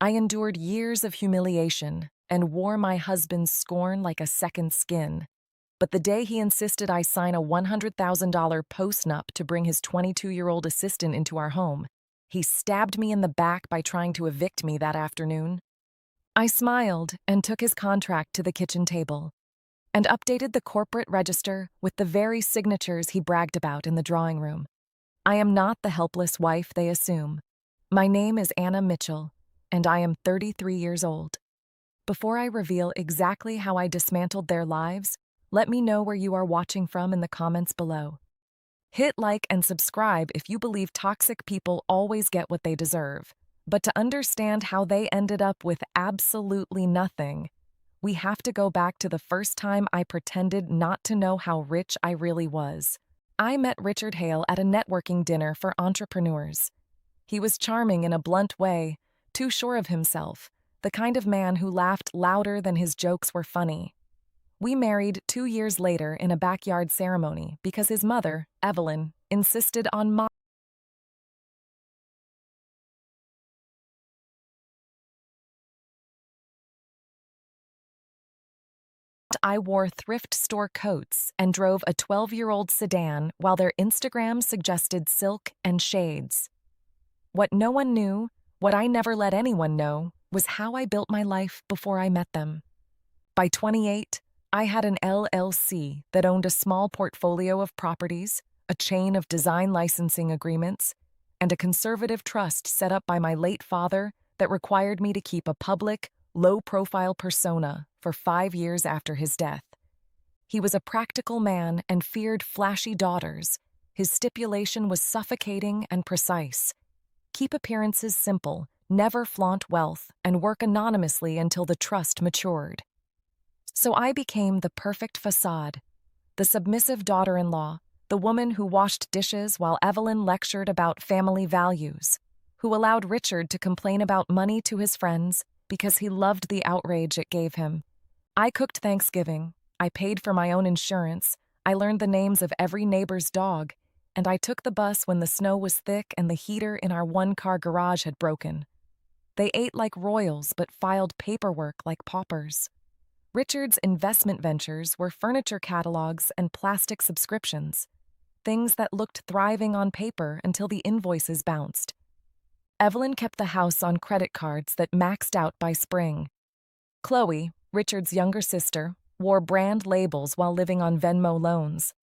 I endured years of humiliation and wore my husband's scorn like a second skin. But the day he insisted I sign a $100,000 Post-Nup to bring his 22-year-old assistant into our home, he stabbed me in the back by trying to evict me that afternoon. I smiled and took his contract to the kitchen table and updated the corporate register with the very signatures he bragged about in the drawing room. I am not the helpless wife they assume. My name is Anna Mitchell, and I am 33 years old. Before I reveal exactly how I dismantled their lives, let me know where you are watching from in the comments below. Hit like and subscribe if you believe toxic people always get what they deserve. But to understand how they ended up with absolutely nothing, we have to go back to the first time I pretended not to know how rich I really was. I met Richard Hale at a networking dinner for entrepreneurs. He was charming in a blunt way, too sure of himself, the kind of man who laughed louder than his jokes were funny. We married 2 years later in a backyard ceremony because his mother, Evelyn, insisted on my I wore thrift store coats and drove a 12-year-old sedan while their Instagram suggested silk and shades. What no one knew, what I never let anyone know, was how I built my life before I met them. By 28, I had an LLC that owned a small portfolio of properties, a chain of design licensing agreements, and a conservative trust set up by my late father that required me to keep a public, low-profile persona for 5 years after his death. He was a practical man and feared flashy daughters. His stipulation was suffocating and precise. Keep appearances simple, never flaunt wealth, and work anonymously until the trust matured. So I became the perfect facade, the submissive daughter-in-law, the woman who washed dishes while Evelyn lectured about family values, who allowed Richard to complain about money to his friends because he loved the outrage it gave him. I cooked Thanksgiving, I paid for my own insurance, I learned the names of every neighbor's dog, and I took the bus when the snow was thick and the heater in our one-car garage had broken. They ate like royals but filed paperwork like paupers. Richard's investment ventures were furniture catalogs and plastic subscriptions, things that looked thriving on paper until the invoices bounced. Evelyn kept the house on credit cards that maxed out by spring. Chloe, Richard's younger sister, wore brand labels while living on Venmo loans.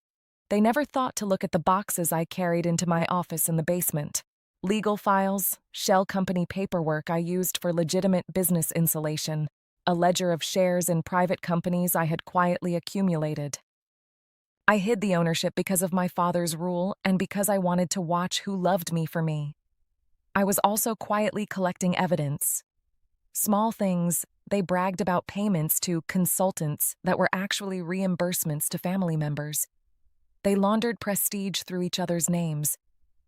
They never thought to look at the boxes I carried into my office in the basement. Legal files, shell company paperwork I used for legitimate business insulation, a ledger of shares in private companies I had quietly accumulated. I hid the ownership because of my father's rule and because I wanted to watch who loved me for me. I was also quietly collecting evidence. Small things, they bragged about payments to consultants that were actually reimbursements to family members. They laundered prestige through each other's names.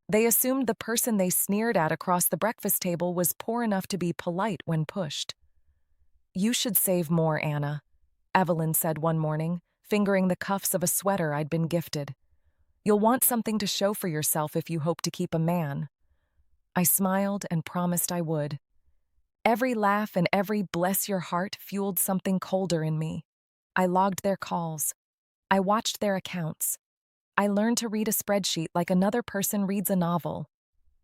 They assumed the person they sneered at across the breakfast table was poor enough to be polite when pushed. "You should save more, Anna," Evelyn said one morning, fingering the cuffs of a sweater I'd been gifted. "You'll want something to show for yourself if you hope to keep a man." I smiled and promised I would. Every laugh and every bless your heart fueled something colder in me. I logged their calls. I watched their accounts. I learned to read a spreadsheet like another person reads a novel.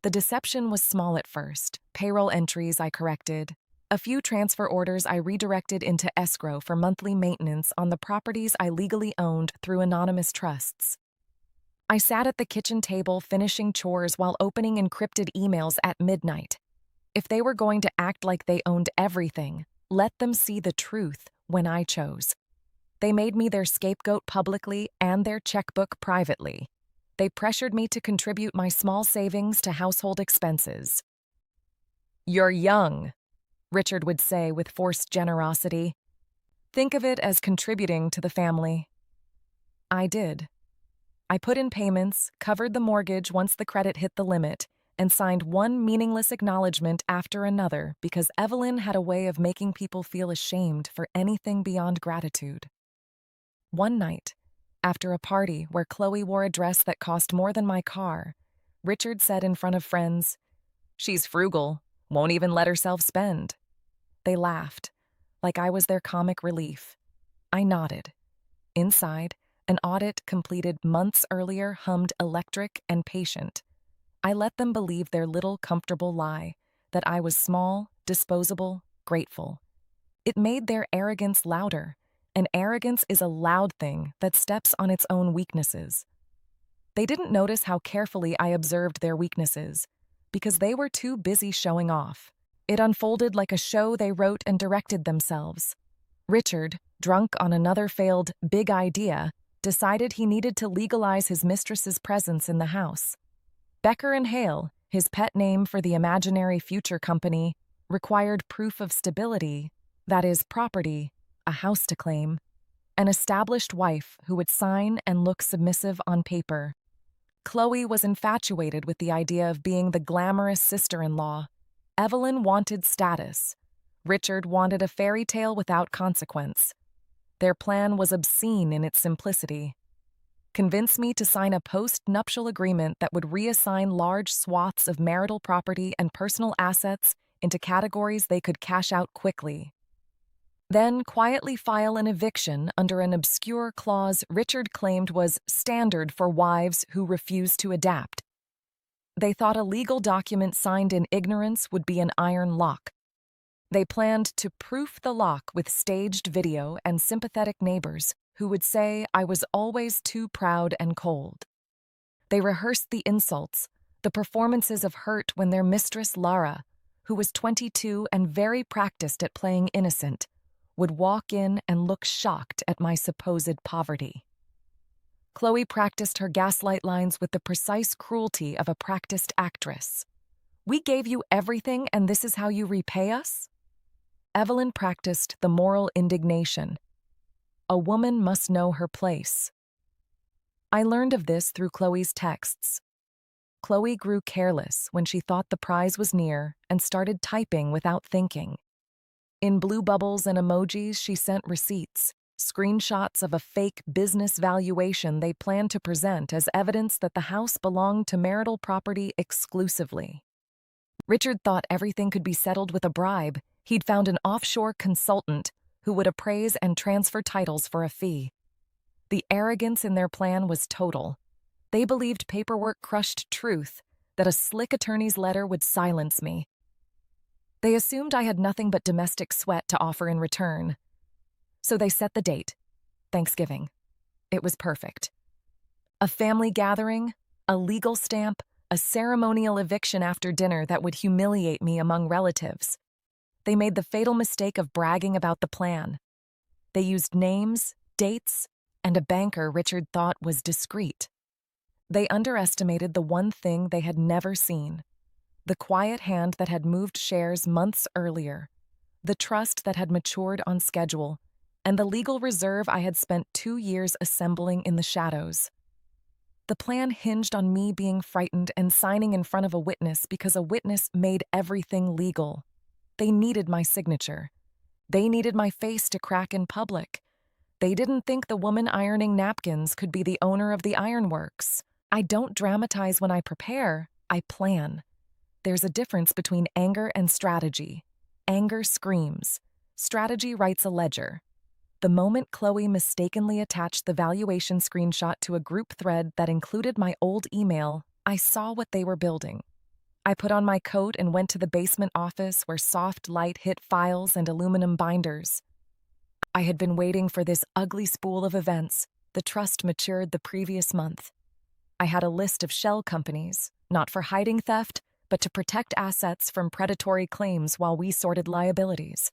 The deception was small at first. Payroll entries I corrected. A few transfer orders I redirected into escrow for monthly maintenance on the properties I legally owned through anonymous trusts. I sat at the kitchen table finishing chores while opening encrypted emails at midnight. If they were going to act like they owned everything, let them see the truth when I chose. They made me their scapegoat publicly and their checkbook privately. They pressured me to contribute my small savings to household expenses. "You're young," Richard would say with forced generosity. "Think of it as contributing to the family." I did. I put in payments, covered the mortgage once the credit hit the limit, and signed one meaningless acknowledgement after another because Evelyn had a way of making people feel ashamed for anything beyond gratitude. One night, after a party where Chloe wore a dress that cost more than my car, Richard said in front of friends, "She's frugal, Won't even let herself spend. They laughed, like I was their comic relief. I nodded. Inside, an audit completed months earlier hummed electric and patient. I let them believe their little comfortable lie, that I was small, disposable, grateful. It made their arrogance louder, and arrogance is a loud thing that steps on its own weaknesses. They didn't notice how carefully I observed their weaknesses, because they were too busy showing off. It unfolded like a show they wrote and directed themselves. Richard, drunk on another failed big idea, decided he needed to legalize his mistress's presence in the house. Becker and Hale, his pet name for the imaginary future company, required proof of stability, that is, property, a house to claim, an established wife who would sign and look submissive on paper. Chloe was infatuated with the idea of being the glamorous sister-in-law. Evelyn wanted status. Richard wanted a fairy tale without consequence. Their plan was obscene in its simplicity. Convince me to sign a post-nuptial agreement that would reassign large swaths of marital property and personal assets into categories they could cash out quickly. Then quietly file an eviction under an obscure clause Richard claimed was standard for wives who refuse to adapt. They thought a legal document signed in ignorance would be an iron lock. They planned to proof the lock with staged video and sympathetic neighbors who would say I was always too proud and cold. They rehearsed the insults, the performances of hurt when their mistress Lara, who was 22 and very practiced at playing innocent, would walk in and look shocked at my supposed poverty. Chloe practiced her gaslight lines with the precise cruelty of a practiced actress. We gave you everything and this is how you repay us? Evelyn practiced the moral indignation. A woman must know her place. I learned of this through Chloe's texts. Chloe grew careless when she thought the prize was near and started typing without thinking. In blue bubbles and emojis, she sent receipts, screenshots of a fake business valuation they planned to present as evidence that the house belonged to marital property exclusively. Richard thought everything could be settled with a bribe. He'd found an offshore consultant who would appraise and transfer titles for a fee. The arrogance in their plan was total. They believed paperwork crushed truth, that a slick attorney's letter would silence me. They assumed I had nothing but domestic sweat to offer in return. So they set the date, Thanksgiving. It was perfect. A family gathering, a legal stamp, a ceremonial eviction after dinner that would humiliate me among relatives. They made the fatal mistake of bragging about the plan. They used names, dates, and a banker Richard thought was discreet. They underestimated the one thing they had never seen: the quiet hand that had moved shares months earlier, the trust that had matured on schedule, and the legal reserve I had spent 2 years assembling in the shadows. The plan hinged on me being frightened and signing in front of a witness because a witness made everything legal. They needed my signature. They needed my face to crack in public. They didn't think the woman ironing napkins could be the owner of the ironworks. I don't dramatize when I prepare, I plan. There's a difference between anger and strategy. Anger screams. Strategy writes a ledger. The moment Chloe mistakenly attached the valuation screenshot to a group thread that included my old email, I saw what they were building. I put on my coat and went to the basement office where soft light hit files and aluminum binders. I had been waiting for this ugly spool of events. The trust matured the previous month. I had a list of shell companies, not for hiding theft, but to protect assets from predatory claims while we sorted liabilities.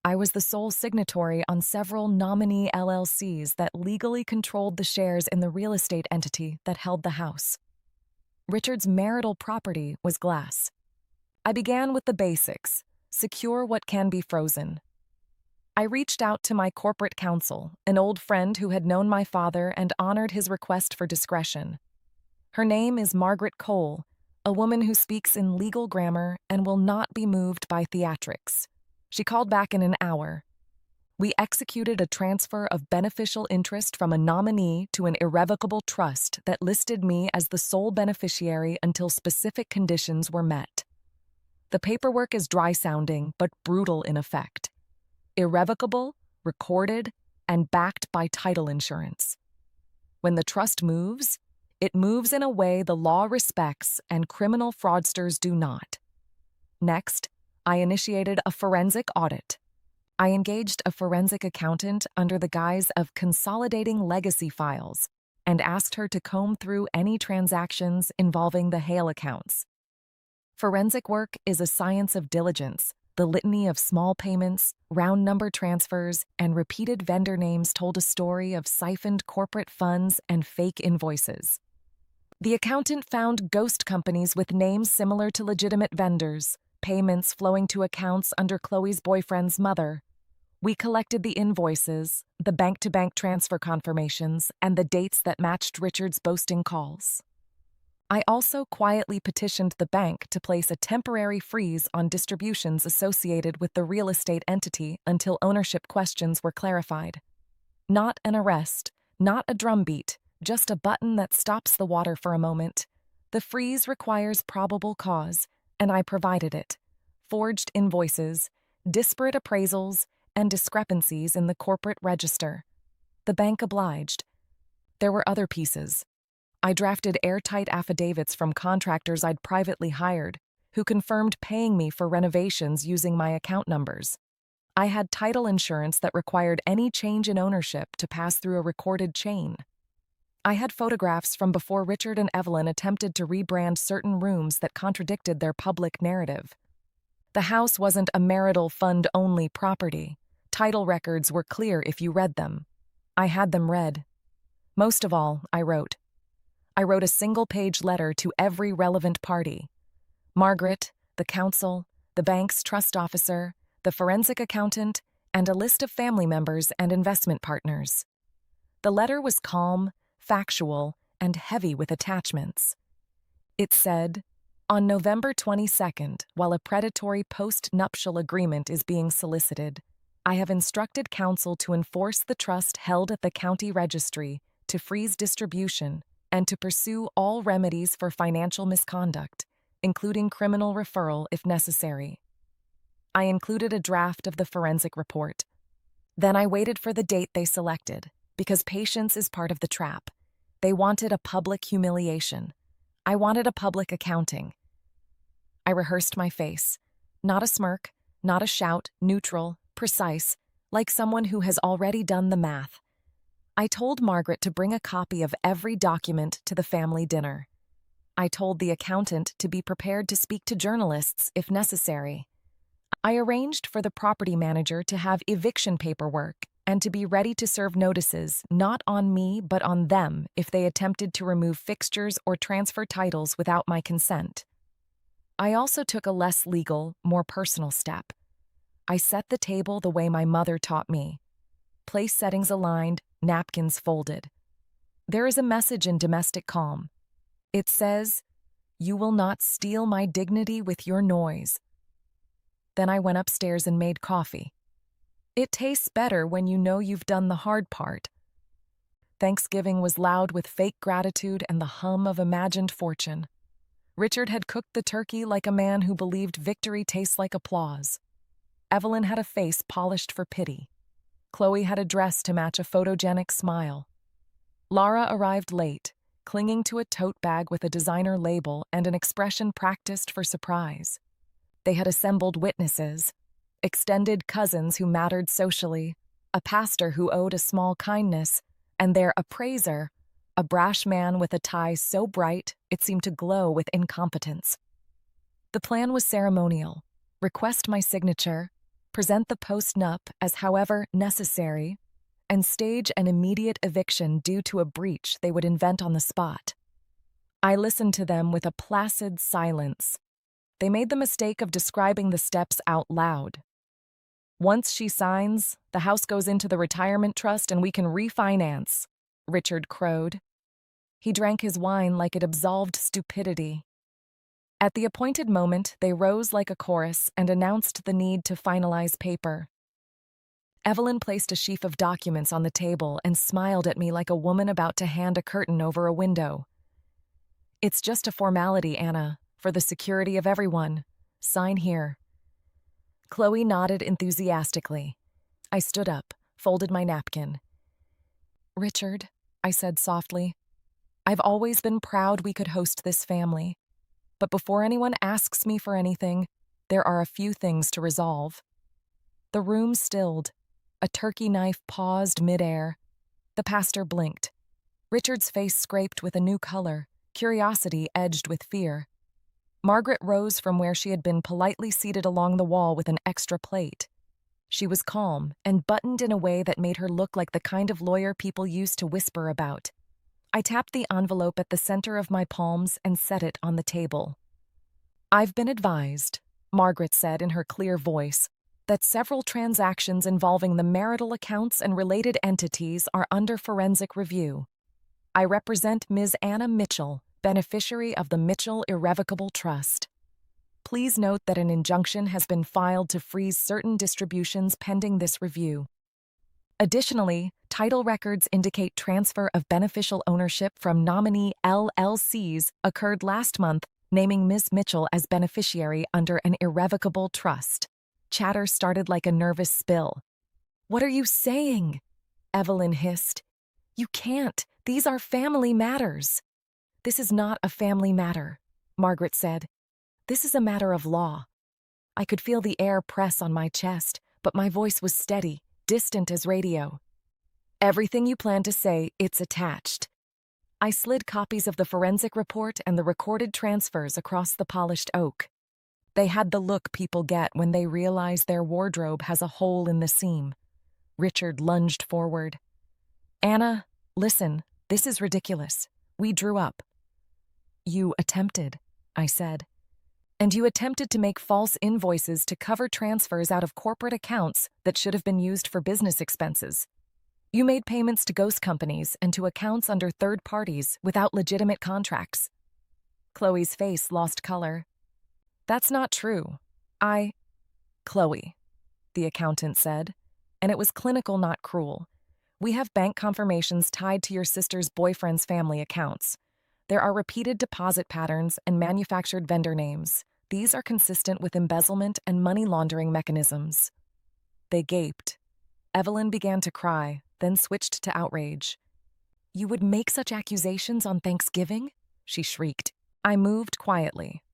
I was the sole signatory on several nominee LLCs that legally controlled the shares in the real estate entity that held the house. Richard's marital property was glass. I began with the basics: secure what can be frozen. I reached out to my corporate counsel, an old friend who had known my father and honored his request for discretion. Her name is Margaret Cole, a woman who speaks in legal grammar and will not be moved by theatrics. She called back in an hour. We executed a transfer of beneficial interest from a nominee to an irrevocable trust that listed me as the sole beneficiary until specific conditions were met. The paperwork is dry-sounding but brutal in effect. Irrevocable, recorded, and backed by title insurance. When the trust moves, it moves in a way the law respects and criminal fraudsters do not. Next, I initiated a forensic audit. I engaged a forensic accountant under the guise of consolidating legacy files and asked her to comb through any transactions involving the Hale accounts. Forensic work is a science of diligence. The litany of small payments, round number transfers, and repeated vendor names told a story of siphoned corporate funds and fake invoices. The accountant found ghost companies with names similar to legitimate vendors, payments flowing to accounts under Chloe's boyfriend's mother. We collected the invoices, the bank-to-bank transfer confirmations, and the dates that matched Richard's boasting calls. I also quietly petitioned the bank to place a temporary freeze on distributions associated with the real estate entity until ownership questions were clarified. Not an arrest, not a drumbeat, just a button that stops the water for a moment. The freeze requires probable cause, and I provided it. Forged invoices, disparate appraisals, and discrepancies in the corporate register. The bank obliged. There were other pieces. I drafted airtight affidavits from contractors I'd privately hired, who confirmed paying me for renovations using my account numbers. I had title insurance that required any change in ownership to pass through a recorded chain. I had photographs from before Richard and Evelyn attempted to rebrand certain rooms that contradicted their public narrative. The house wasn't a marital fund-only property. Title records were clear if you read them. I had them read. Most of all, I wrote a single-page letter to every relevant party. Margaret, the counsel, the bank's trust officer, the forensic accountant, and a list of family members and investment partners. The letter was calm, factual, and heavy with attachments. It said, on November 22nd, while a predatory post-nuptial agreement is being solicited, I have instructed counsel to enforce the trust held at the county registry, to freeze distribution, and to pursue all remedies for financial misconduct, including criminal referral if necessary. I included a draft of the forensic report. Then I waited for the date they selected, because patience is part of the trap. They wanted a public humiliation. I wanted a public accounting. I rehearsed my face. Not a smirk, not a shout, neutral, precise, like someone who has already done the math. I told Margaret to bring a copy of every document to the family dinner. I told the accountant to be prepared to speak to journalists if necessary. I arranged for the property manager to have eviction paperwork and to be ready to serve notices not on me but on them if they attempted to remove fixtures or transfer titles without my consent. I also took a less legal, more personal step. I set the table the way my mother taught me. Place settings aligned, napkins folded. There is a message in domestic calm. It says, "You will not steal my dignity with your noise." Then I went upstairs and made coffee. It tastes better when you know you've done the hard part. Thanksgiving was loud with fake gratitude and the hum of imagined fortune. Richard had cooked the turkey like a man who believed victory tastes like applause. Evelyn had a face polished for pity. Chloe had a dress to match a photogenic smile. Lara arrived late, clinging to a tote bag with a designer label and an expression practiced for surprise. They had assembled witnesses, extended cousins who mattered socially, a pastor who owed a small kindness, and their appraiser, a brash man with a tie so bright it seemed to glow with incompetence. The plan was ceremonial. Request my signature, present the post-nup as however necessary, and stage an immediate eviction due to a breach they would invent on the spot. I listened to them with a placid silence. They made the mistake of describing the steps out loud. Once she signs, the house goes into the retirement trust and we can refinance, Richard crowed. He drank his wine like it absolved stupidity. At the appointed moment, they rose like a chorus and announced the need to finalize paper. Evelyn placed a sheaf of documents on the table and smiled at me like a woman about to hand a curtain over a window. "It's just a formality, Anna, for the security of everyone," Sign here." Chloe nodded enthusiastically. I stood up, folded my napkin. "Richard," I said softly, "I've always been proud we could host this family. But before anyone asks me for anything, there are a few things to resolve." The room stilled. A turkey knife paused midair. The pastor blinked. Richard's face scraped with a new color, curiosity edged with fear. Margaret rose from where she had been politely seated along the wall with an extra plate. She was calm and buttoned in a way that made her look like the kind of lawyer people used to whisper about. I tapped the envelope at the center of my palms and set it on the table. "I've been advised," Margaret said in her clear voice, "that several transactions involving the marital accounts and related entities are under forensic review. I represent Ms. Anna Mitchell, beneficiary of the Mitchell Irrevocable Trust. Please note that an injunction has been filed to freeze certain distributions pending this review. Additionally, title records indicate transfer of beneficial ownership from nominee LLCs occurred last month, naming Ms. Mitchell as beneficiary under an irrevocable trust." Chatter started like a nervous spill. "What are you saying?" Evelyn hissed. "You can't. These are family matters." "This is not a family matter," Margaret said. "This is a matter of law." I could feel the air press on my chest, but my voice was steady, distant as radio. "Everything you plan to say, it's attached." I slid copies of the forensic report and the recorded transfers across the polished oak. They had the look people get when they realize their wardrobe has a hole in the seam. Richard lunged forward. "Anna, listen, this is ridiculous. We drew up." "You attempted," I said. "And you attempted to make false invoices to cover transfers out of corporate accounts that should have been used for business expenses. You made payments to ghost companies and to accounts under third parties without legitimate contracts." Chloe's face lost color. "That's not true. Chloe," the accountant said, and it was clinical, not cruel. "We have bank confirmations tied to your sister's boyfriend's family accounts. There are repeated deposit patterns and manufactured vendor names. These are consistent with embezzlement and money laundering mechanisms." They gaped. Evelyn began to cry, then switched to outrage. "You would make such accusations on Thanksgiving?" she shrieked. I moved quietly.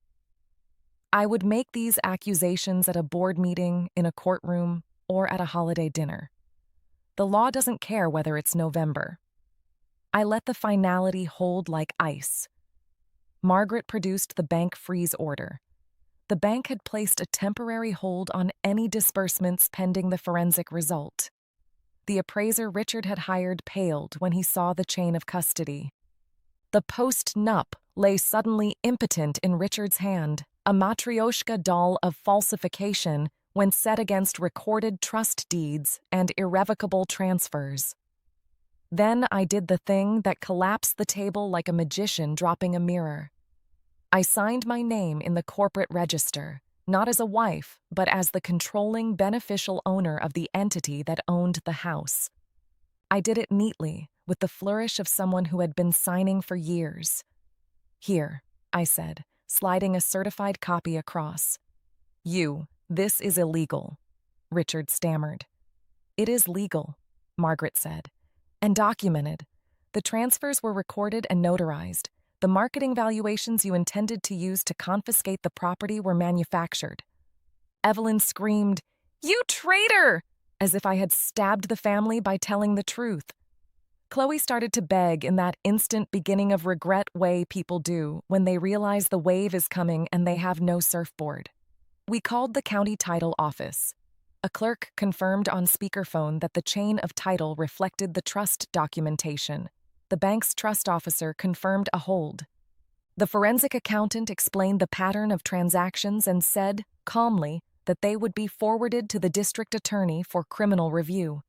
"I would make these accusations at a board meeting, in a courtroom, or at a holiday dinner. The law doesn't care whether it's November." I let the finality hold like ice. Margaret produced the bank freeze order. The bank had placed a temporary hold on any disbursements pending the forensic result. The appraiser Richard had hired paled when he saw the chain of custody. The Post-Nup lay suddenly impotent in Richard's hand, a matryoshka doll of falsification when set against recorded trust deeds and irrevocable transfers. Then I did the thing that collapsed the table like a magician dropping a mirror. I signed my name in the corporate register, not as a wife, but as the controlling beneficial owner of the entity that owned the house. I did it neatly, with the flourish of someone who had been signing for years. "Here," I said, sliding a certified copy across. This is illegal," Richard stammered. "It is legal," Margaret said, "and documented. The transfers were recorded and notarized. The marketing valuations you intended to use to confiscate the property were manufactured." Evelyn screamed, "You traitor!" as if I had stabbed the family by telling the truth. Chloe started to beg in that instant beginning of regret way people do when they realize the wave is coming and they have no surfboard. We called the county title office. A clerk confirmed on speakerphone that the chain of title reflected the trust documentation. The bank's trust officer confirmed a hold. The forensic accountant explained the pattern of transactions and said, calmly, that they would be forwarded to the district attorney for criminal review.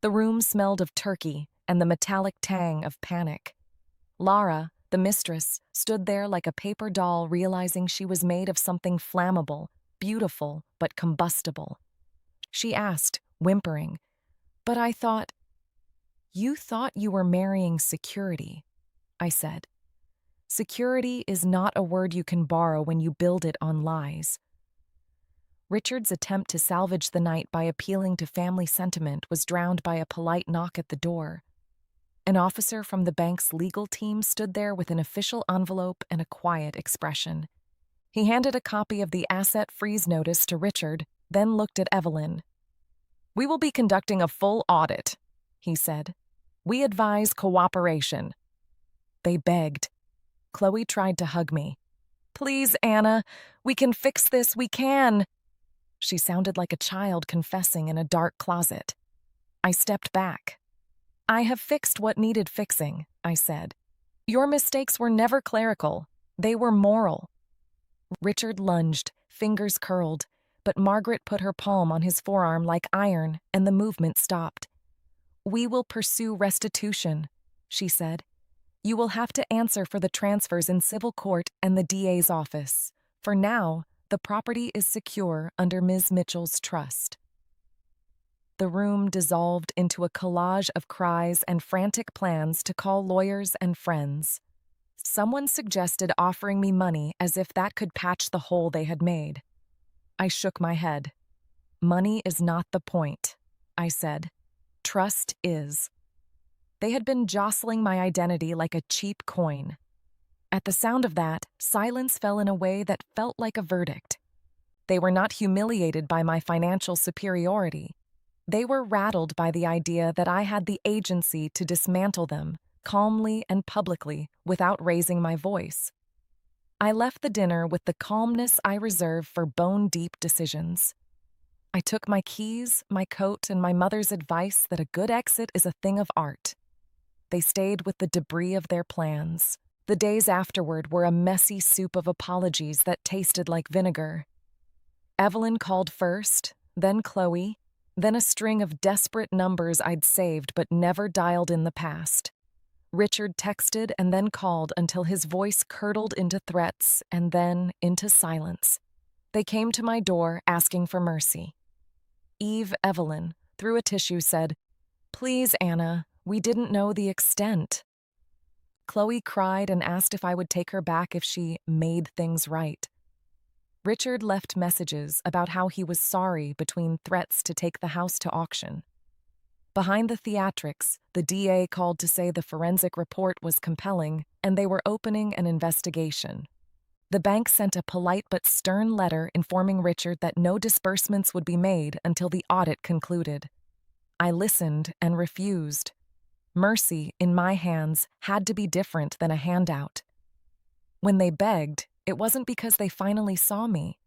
The room smelled of turkey and the metallic tang of panic. Lara, the mistress, stood there like a paper doll, realizing she was made of something flammable, beautiful, but combustible. She asked, whimpering, "But I thought—" "You thought you were marrying security," I said. "Security is not a word you can borrow when you build it on lies. Richard's attempt to salvage the night by appealing to family sentiment was drowned by a polite knock at the door. An officer from the bank's legal team stood there with an official envelope and a quiet expression. He handed a copy of the asset freeze notice to Richard, then looked at Evelyn. "We will be conducting a full audit," he said. "We advise cooperation." They begged. Chloe tried to hug me. "Please, Anna, we can fix this, we can." She sounded like a child confessing in a dark closet. I stepped back. "I have fixed what needed fixing," I said. "Your mistakes were never clerical. They were moral." Richard lunged, fingers curled, but Margaret put her palm on his forearm like iron, and the movement stopped. "We will pursue restitution," she said. "You will have to answer for the transfers in civil court and the DA's office. For now, the property is secure under Ms. Mitchell's trust." The room dissolved into a collage of cries and frantic plans to call lawyers and friends. Someone suggested offering me money as if that could patch the hole they had made. I shook my head. "Money is not the point," I said. "Trust is." They had been jostling my identity like a cheap coin. At the sound of that, silence fell in a way that felt like a verdict. They were not humiliated by my financial superiority. They were rattled by the idea that I had the agency to dismantle them, calmly and publicly, without raising my voice. I left the dinner with the calmness I reserve for bone-deep decisions. I took my keys, my coat, and my mother's advice that a good exit is a thing of art. They stayed with the debris of their plans. The days afterward were a messy soup of apologies that tasted like vinegar. Evelyn called first, then Chloe, then a string of desperate numbers I'd saved but never dialed in the past. Richard texted and then called until his voice curdled into threats and then into silence. They came to my door asking for mercy. Evelyn, through a tissue, said, "Please, Anna, we didn't know the extent." Chloe cried and asked if I would take her back if she made things right. Richard left messages about how he was sorry between threats to take the house to auction. Behind the theatrics, the DA called to say the forensic report was compelling and they were opening an investigation. The bank sent a polite but stern letter informing Richard that no disbursements would be made until the audit concluded. I listened and refused. Mercy, in my hands, had to be different than a handout. When they begged, it wasn't because they finally saw me.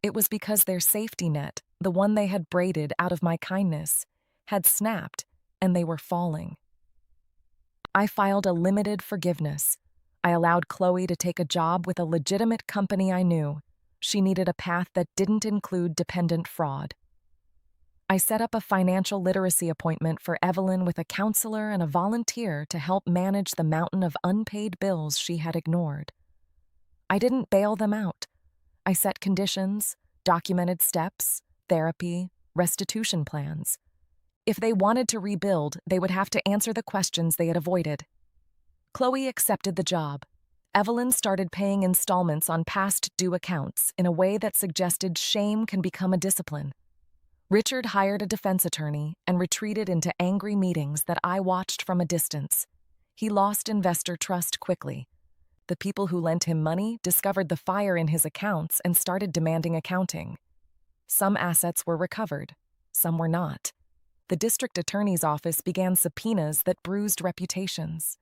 It was because their safety net, the one they had braided out of my kindness, had snapped, and they were falling. I filed a limited forgiveness. I allowed Chloe to take a job with a legitimate company I knew. She needed a path that didn't include dependent fraud. I set up a financial literacy appointment for Evelyn with a counselor and a volunteer to help manage the mountain of unpaid bills she had ignored. I didn't bail them out. I set conditions, documented steps, therapy, restitution plans. If they wanted to rebuild, they would have to answer the questions they had avoided. Chloe accepted the job. Evelyn started paying installments on past due accounts in a way that suggested shame can become a discipline. Richard hired a defense attorney and retreated into angry meetings that I watched from a distance. He lost investor trust quickly. The people who lent him money discovered the fire in his accounts and started demanding accounting. Some assets were recovered, some were not. The district attorney's office began subpoenas that bruised reputations.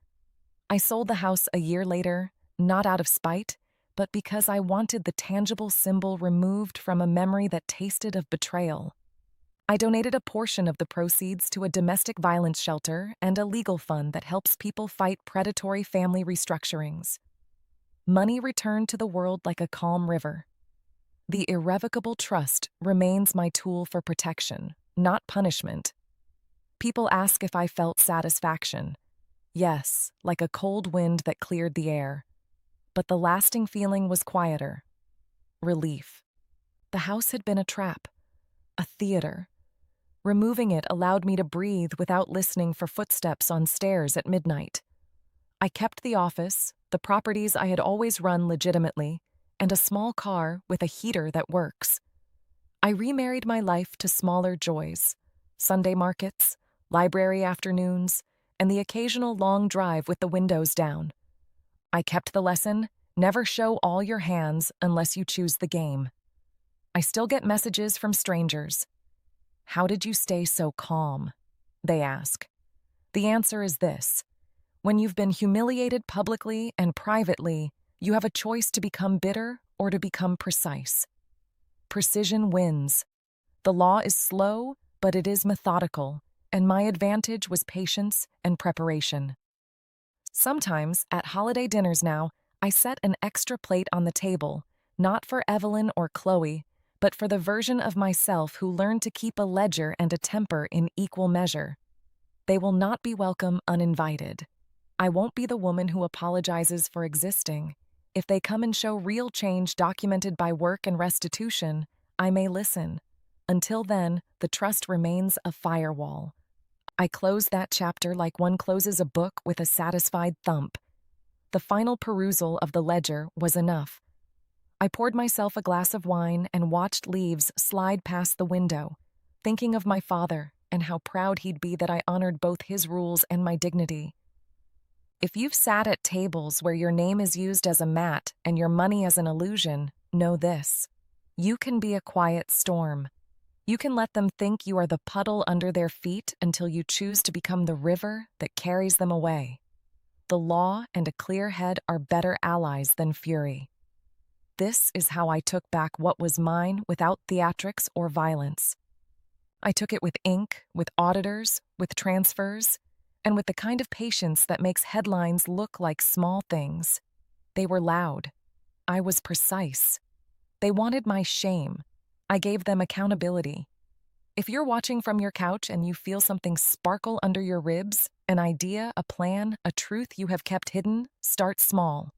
I sold the house a year later, not out of spite, but because I wanted the tangible symbol removed from a memory that tasted of betrayal. I donated a portion of the proceeds to a domestic violence shelter and a legal fund that helps people fight predatory family restructurings. Money returned to the world like a calm river. The irrevocable trust remains my tool for protection, not punishment. People ask if I felt satisfaction. Yes, like a cold wind that cleared the air. But the lasting feeling was quieter. Relief. The house had been a trap, a theater. Removing it allowed me to breathe without listening for footsteps on stairs at midnight. I kept the office, the properties I had always run legitimately, and a small car with a heater that works. I remarried my life to smaller joys: Sunday markets, library afternoons, and the occasional long drive with the windows down. I kept the lesson: never show all your hands unless you choose the game. I still get messages from strangers. "How did you stay so calm?" they ask. The answer is this: when you've been humiliated publicly and privately, you have a choice to become bitter or to become precise. Precision wins. The law is slow, but it is methodical, and my advantage was patience and preparation. Sometimes, at holiday dinners now, I set an extra plate on the table, not for Evelyn or Chloe, but for the version of myself who learned to keep a ledger and a temper in equal measure. They will not be welcome uninvited. I won't be the woman who apologizes for existing. If they come and show real change documented by work and restitution, I may listen. Until then, the trust remains a firewall. I closed that chapter like one closes a book with a satisfied thump. The final perusal of the ledger was enough. I poured myself a glass of wine and watched leaves slide past the window, thinking of my father and how proud he'd be that I honored both his rules and my dignity. If you've sat at tables where your name is used as a mat and your money as an illusion, know this: you can be a quiet storm. You can let them think you are the puddle under their feet until you choose to become the river that carries them away. The law and a clear head are better allies than fury. This is how I took back what was mine without theatrics or violence. I took it with ink, with auditors, with transfers, and with the kind of patience that makes headlines look like small things. They were loud. I was precise. They wanted my shame. I gave them accountability. If you're watching from your couch and you feel something sparkle under your ribs, an idea, a plan, a truth you have kept hidden, start small.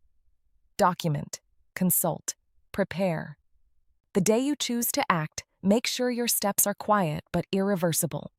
Document, consult, prepare. The day you choose to act, make sure your steps are quiet but irreversible.